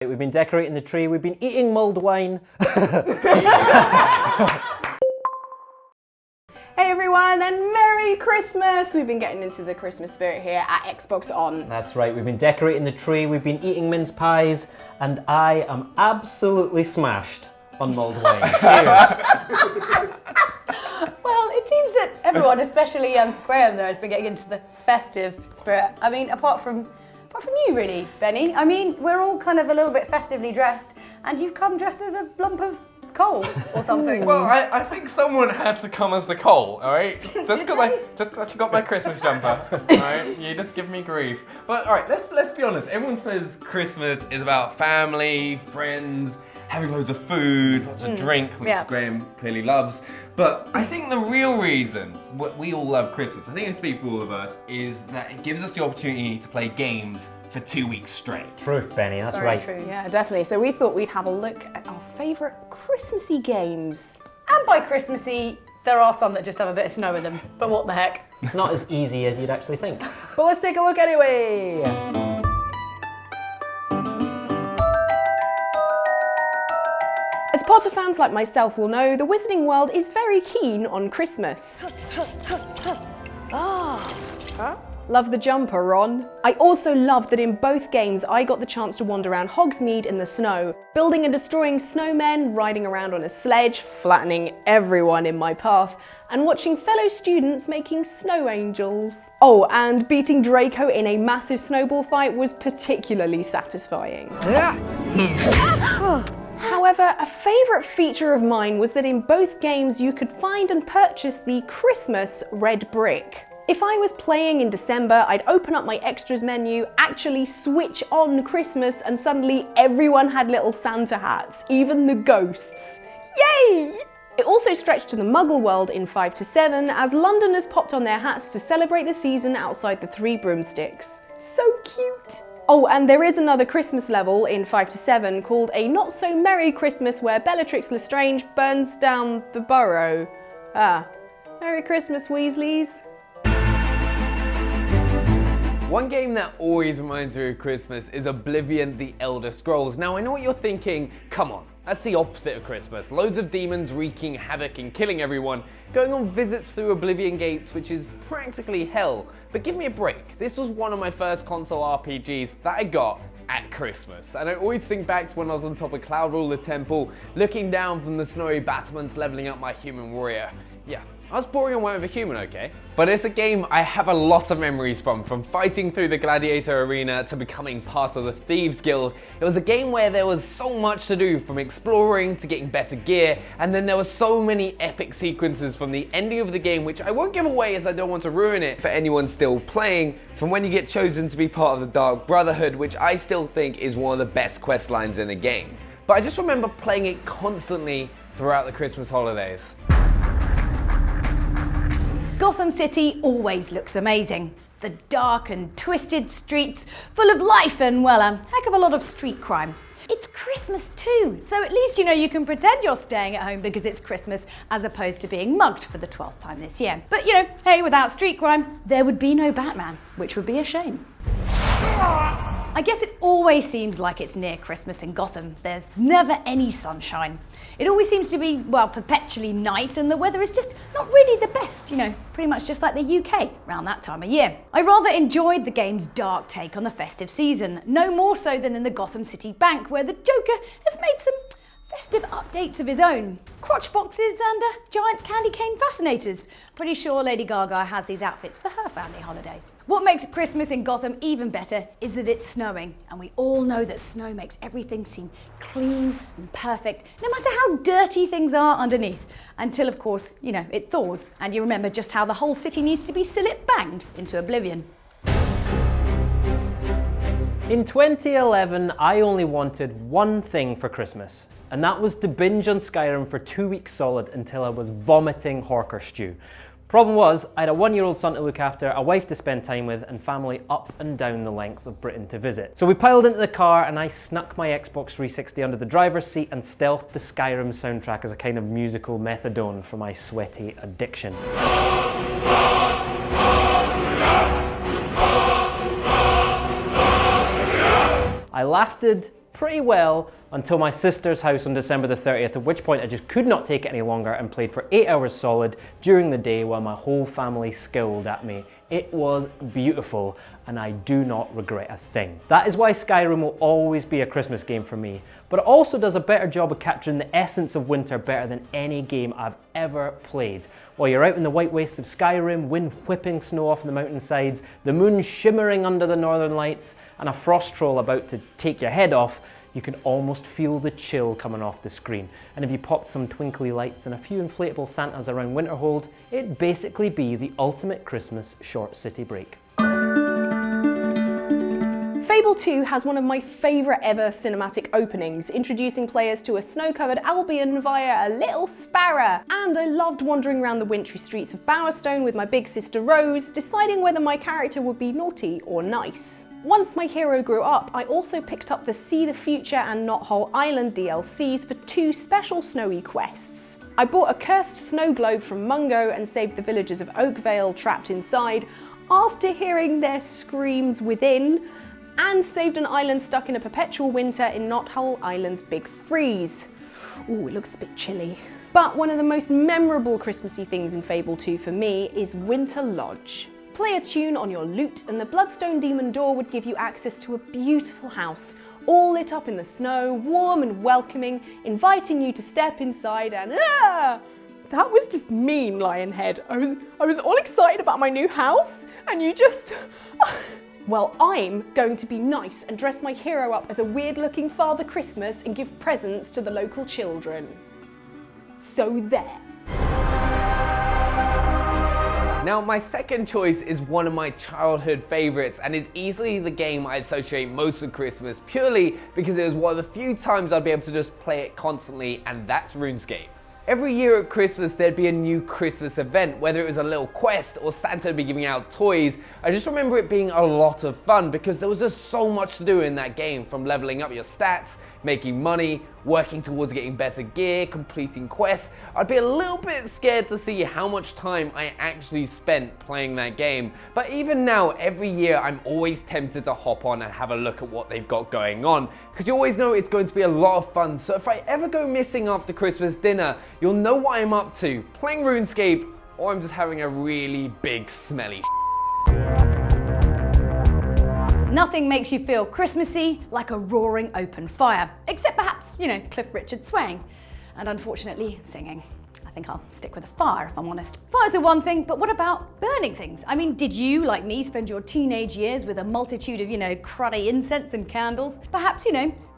We've been decorating the tree, we've been eating mulled wine. Hey everyone, and Merry Christmas! We've been getting into the Christmas spirit here at Xbox On. That's right, we've been decorating the tree, we've been eating mince pies, and I am absolutely smashed on mulled wine. Cheers! Well, it seems that everyone, especially Graeme there, has been getting into the festive spirit. I mean, apart from you really, Benny. I mean, we're all kind of a little bit festively dressed, and you've come dressed as a lump of coal or something. Well, I think someone had to come as the coal, alright? Just because I forgot my Christmas jumper, alright? You just give me grief. But alright, let's be honest. Everyone says Christmas is about family, friends, having loads of food, lots of drink, which Graeme clearly loves. But I think the real reason we all love Christmas, I think I speak for all of us, is that it gives us the opportunity to play games for 2 weeks straight. Truth, Benny, that's Very right. true, yeah, definitely. So we thought we'd have a look at our favourite Christmassy games. And by Christmassy, there are some that just have a bit of snow in them, but what the heck? It's not as easy as you'd actually think. But let's take a look anyway! As Potter fans like myself will know, the Wizarding World is very keen on Christmas. Love the jumper, Ron. I also loved that in both games I got the chance to wander around Hogsmeade in the snow, building and destroying snowmen, riding around on a sledge, flattening everyone in my path, and watching fellow students making snow angels. Oh, and beating Draco in a massive snowball fight was particularly satisfying. However, a favourite feature of mine was that in both games you could find and purchase the Christmas red brick. If I was playing in December, I'd open up my extras menu, actually switch on Christmas, and suddenly everyone had little Santa hats, even the ghosts. Yay! It also stretched to the Muggle world in 5 to 7, as Londoners popped on their hats to celebrate the season outside the Three Broomsticks. So cute! Oh, and there is another Christmas level in 5 to 7 called A Not So Merry Christmas, where Bellatrix Lestrange burns down the burrow. Merry Christmas, Weasleys. One game that always reminds me of Christmas is Oblivion: The Elder Scrolls. Now I know what you're thinking, come on, that's the opposite of Christmas. Loads of demons wreaking havoc and killing everyone, going on visits through Oblivion Gates, which is practically hell. But give me a break, this was one of my first console RPGs that I got at Christmas. And I always think back to when I was on top of Cloud Ruler Temple, looking down from the snowy battlements, leveling up my human warrior. Yeah, I was boring and went with a human, okay? But it's a game I have a lot of memories from fighting through the gladiator arena to becoming part of the Thieves Guild. It was a game where there was so much to do, from exploring to getting better gear, and then there were so many epic sequences from the ending of the game, which I won't give away as I don't want to ruin it for anyone still playing, from when you get chosen to be part of the Dark Brotherhood, which I still think is one of the best quest lines in the game. But I just remember playing it constantly throughout the Christmas holidays. Gotham City always looks amazing. The dark and twisted streets, full of life and, well, a heck of a lot of street crime. It's Christmas too, so at least you know you can pretend you're staying at home because it's Christmas, as opposed to being mugged for the 12th time this year. But you know, hey, without street crime, there would be no Batman, which would be a shame. I guess it always seems like it's near Christmas in Gotham. There's never any sunshine. It always seems to be, well, perpetually night, and the weather is just not really the best, you know, pretty much just like the UK around that time of year. I rather enjoyed the game's dark take on the festive season, no more so than in the Gotham City Bank, where the Joker has made some festive updates of his own. Crotch boxes and giant candy cane fascinators. Pretty sure Lady Gaga has these outfits for her family holidays. What makes Christmas in Gotham even better is that it's snowing, and we all know that snow makes everything seem clean and perfect, no matter how dirty things are underneath. Until, of course, you know, it thaws, and you remember just how the whole city needs to be sillet banged into oblivion. In 2011, I only wanted one thing for Christmas, and that was to binge on Skyrim for 2 weeks solid until I was vomiting horker stew. Problem was, I had a 1-year-old son to look after, a wife to spend time with, and family up and down the length of Britain to visit. So we piled into the car and I snuck my Xbox 360 under the driver's seat and stealthed the Skyrim soundtrack as a kind of musical methadone for my sweaty addiction. I lasted pretty well until my sister's house on December the 30th, at which point I just could not take it any longer and played for 8 hours solid during the day while my whole family skilled at me. It was beautiful, and I do not regret a thing. That is why Skyrim will always be a Christmas game for me, but it also does a better job of capturing the essence of winter better than any game I've ever played. While you're out in the white wastes of Skyrim, wind whipping snow off the mountainsides, the moon shimmering under the northern lights, and a frost troll about to take your head off, you can almost feel the chill coming off the screen. And if you popped some twinkly lights and a few inflatable Santas around Winterhold, it'd basically be the ultimate Christmas short city break. Fable 2 has one of my favourite ever cinematic openings, introducing players to a snow-covered Albion via a little sparrow. And I loved wandering around the wintry streets of Bowerstone with my big sister Rose, deciding whether my character would be naughty or nice. Once my hero grew up, I also picked up the See the Future and Knothole Island DLCs for 2 special snowy quests. I bought a cursed snow globe from Mungo and saved the villagers of Oakvale trapped inside after hearing their screams within, and saved an island stuck in a perpetual winter in Knothole Island's Big Freeze. Ooh, it looks a bit chilly. But one of the most memorable Christmassy things in Fable 2 for me is Winter Lodge. Play a tune on your lute and the Bloodstone Demon door would give you access to a beautiful house, all lit up in the snow, warm and welcoming, inviting you to step inside and that was just mean, Lionhead. I was all excited about my new house and you just... Well, I'm going to be nice and dress my hero up as a weird-looking Father Christmas and give presents to the local children. So there. Now, my second choice is one of my childhood favourites and is easily the game I associate most with Christmas, purely because it was one of the few times I'd be able to just play it constantly, and that's RuneScape. Every year at Christmas there'd be a new Christmas event, whether it was a little quest or Santa would be giving out toys. I just remember it being a lot of fun because there was just so much to do in that game, from leveling up your stats, making money, working towards getting better gear, completing quests. I'd be a little bit scared to see how much time I actually spent playing that game. But even now, every year I'm always tempted to hop on and have a look at what they've got going on, because you always know it's going to be a lot of fun. So if I ever go missing after Christmas dinner, you'll know what I'm up to, playing RuneScape, or I'm just having a really big smelly Nothing makes you feel Christmassy like a roaring open fire, except perhaps, Cliff Richard swaying, and unfortunately singing. I think I'll stick with a fire if I'm honest. Fires are one thing, but what about burning things? I mean, did you, like me, spend your teenage years with a multitude of, cruddy incense and candles? Perhaps,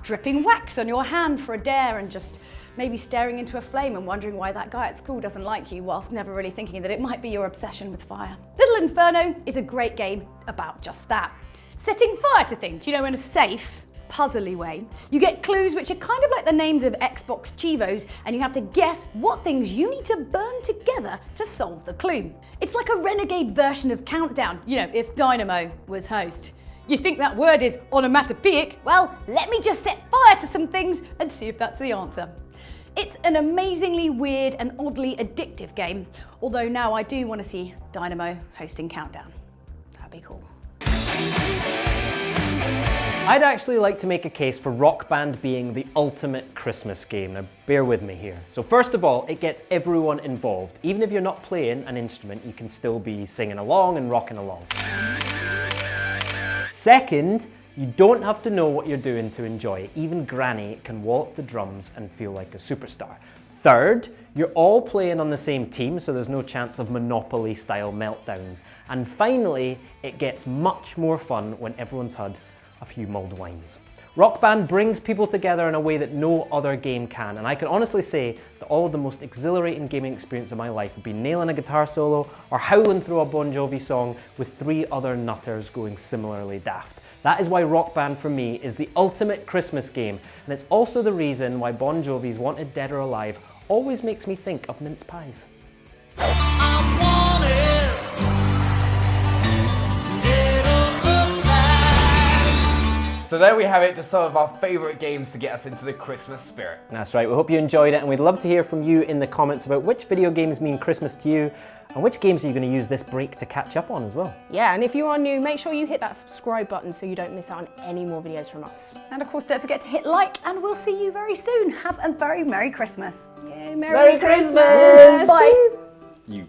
dripping wax on your hand for a dare and just maybe staring into a flame and wondering why that guy at school doesn't like you, whilst never really thinking that it might be your obsession with fire. Little Inferno is a great game about just that. Setting fire to things, in a safe, puzzly way. You get clues which are kind of like the names of Xbox Chivos, and you have to guess what things you need to burn together to solve the clue. It's like a renegade version of Countdown, if Dynamo was host. You think that word is onomatopoeic? Well, let me just set fire to some things and see if that's the answer. It's an amazingly weird and oddly addictive game, although now I do want to see Dynamo hosting Countdown. That'd be cool. I'd actually like to make a case for Rock Band being the ultimate Christmas game. Now, bear with me here. So first of all, it gets everyone involved. Even if you're not playing an instrument, you can still be singing along and rocking along. Second, you don't have to know what you're doing to enjoy it. Even Granny can wallop the drums and feel like a superstar. Third, you're all playing on the same team, so there's no chance of Monopoly-style meltdowns. And finally, it gets much more fun when everyone's had a few mulled wines. Rock Band brings people together in a way that no other game can, and I can honestly say that all of the most exhilarating gaming experience of my life have been nailing a guitar solo or howling through a Bon Jovi song with 3 other nutters going similarly daft. That is why Rock Band for me is the ultimate Christmas game, and it's also the reason why Bon Jovi's Wanted Dead or Alive always makes me think of mince pies. So there we have it, just some of our favourite games to get us into the Christmas spirit. That's right, we hope you enjoyed it, and we'd love to hear from you in the comments about which video games mean Christmas to you, and which games are you going to use this break to catch up on as well. Yeah, and if you are new, make sure you hit that subscribe button so you don't miss out on any more videos from us. And of course, don't forget to hit like, and we'll see you very soon. Have a very Merry Christmas. Yay, Merry Christmas! Bye. You.